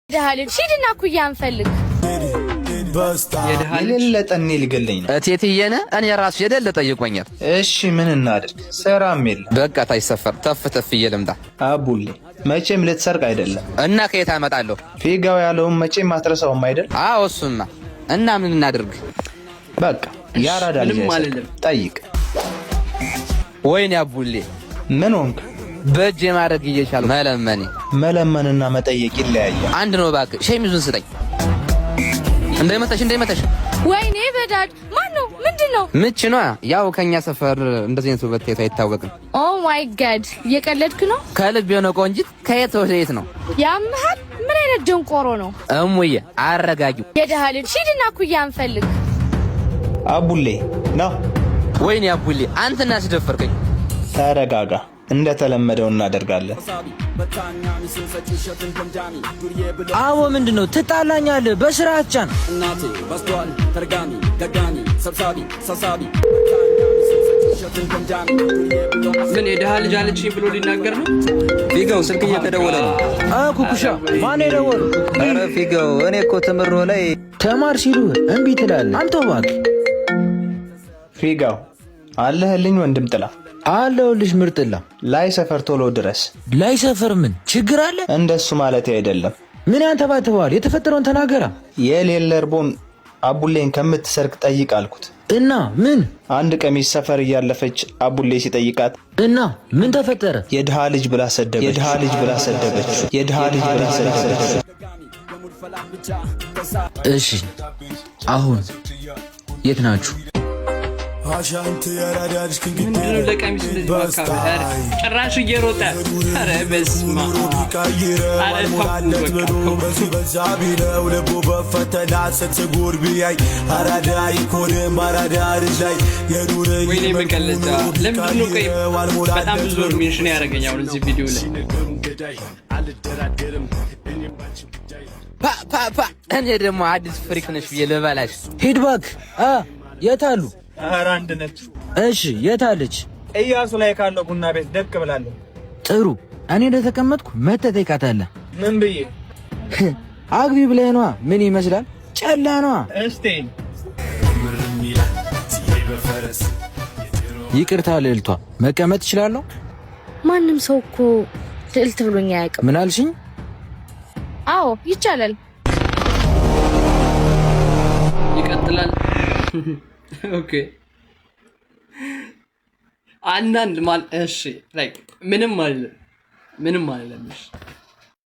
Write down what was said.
ደሃልሽ ሂድና ኩያን ፈልግ የለጠኔ ሊገለኝ ነው እቴትየነ እኔ ራሱ የደለ ጠይቆኛል። እሺ ምን እናድርግ? ሰራም የለ በቃ ታይሰፈር ተፍ ተፍ እየልምዳ አቡሌ መቼም ልትሰርቅ አይደለም እና ከየት አመጣለሁ? ፊጋው ያለውን መቼም አትረሳውም አይደል? አዎ እሱማ እና ምን እናድርግ? በቃ ያራዳ ልጅ ጠይቅ። ወይኔ አቡሌ ምን ሆንክ? በእጄ ማድረግ እየቻሉ መለመንና መጠየቅ ይለያያል። አንድ ነው እባክህ ሸሚዙን ስጠኝ። እንዳይመታሽ ወይኔ በዳድ ማን ነው? ምንድነው? ምች ነው ያው ከኛ ሰፈር እንደዚህ አይነት ውበት ታይቶ አይታወቅም። ኦ ማይ ጋድ እየቀለድክ ነው? ከልብ የሆነ ቆንጂት ከየት ወደ የት ነው? ያምሃል? ምን አይነት ደንቆሮ ነው? እሙዬ አረጋጊው። የደሃልሽ ሂድና ኩያን ፈልግ። አቡሌ ነው። ወይኔ አቡሌ አንተና አስደፈርከኝ። ተረጋጋ። እንደተለመደው እናደርጋለን። አዎ ምንድነው? ትጣላኛለህ? በስርዓት ጫን። ምን የደሃ ልጅ አለችኝ ብሎ ሊናገር ነው? ፊጋው ስልክ እየተደወለ ነው። ኩኩሻ ማን የደወሉ? ኧረ ፊጋው እኔ እኮ ትምሮ ላይ ተማር ሲሉ እምቢ ትላለህ። አንተው እባክህ ፊጋው አለህልኝ ወንድም ጥላ አለሁልሽ ምርጥላ። ላይ ሰፈር ቶሎ ድረስ። ላይ ሰፈር ምን ችግር አለ? እንደሱ ማለት አይደለም። ምን ያንተባትበዋል? የተፈጠረውን ተናገራ። የሌለ እርቦን አቡሌን ከምትሰርቅ ጠይቅ አልኩት እና ምን? አንድ ቀሚስ ሰፈር እያለፈች አቡሌ ሲጠይቃት እና ምን ተፈጠረ? የድሃ ልጅ ብላ ሰደበች። እሺ አሁን የት ናችሁ? ምንድነው ለቀሚስ እንደዚህ ማካበድ? ጭራሽ እየሮጠ ኧረ በስመ አብ። ወይኔ መቀለጃ ለምንድነው ቆይ በጣም ብዙ ሜንሽን ያደረገኝ አሁን እዚህ ቪዲዮ ላይ ፓ እኔ ደግሞ አዲስ ፍሪክ ነሽ ብዬ ልበላሽ። ሂድ እባክህ። የት አሉ? ኧረ አንድ ነች። እሺ የት አለች? እያሱ ላይ ካለው ቡና ቤት ደቅ ብላለሁ። ጥሩ እኔ እንደተቀመጥኩ መተህ ትጠይቃታለህ። ምን ብዬ? አግቢ ብለህ ነዋ። ምን ይመስላል? ጨላ ነዋ። እስቲ ይቅርታ ልዕልቷ፣ መቀመጥ እችላለሁ? ማንም ሰው እኮ ልዕልት ብሎኝ አያውቅም። ምን አልሽኝ? አዎ ይቻላል። ይቀጥላል። ኦኬ አንዳንድ እሺ ላይክ ምንም አይደለም።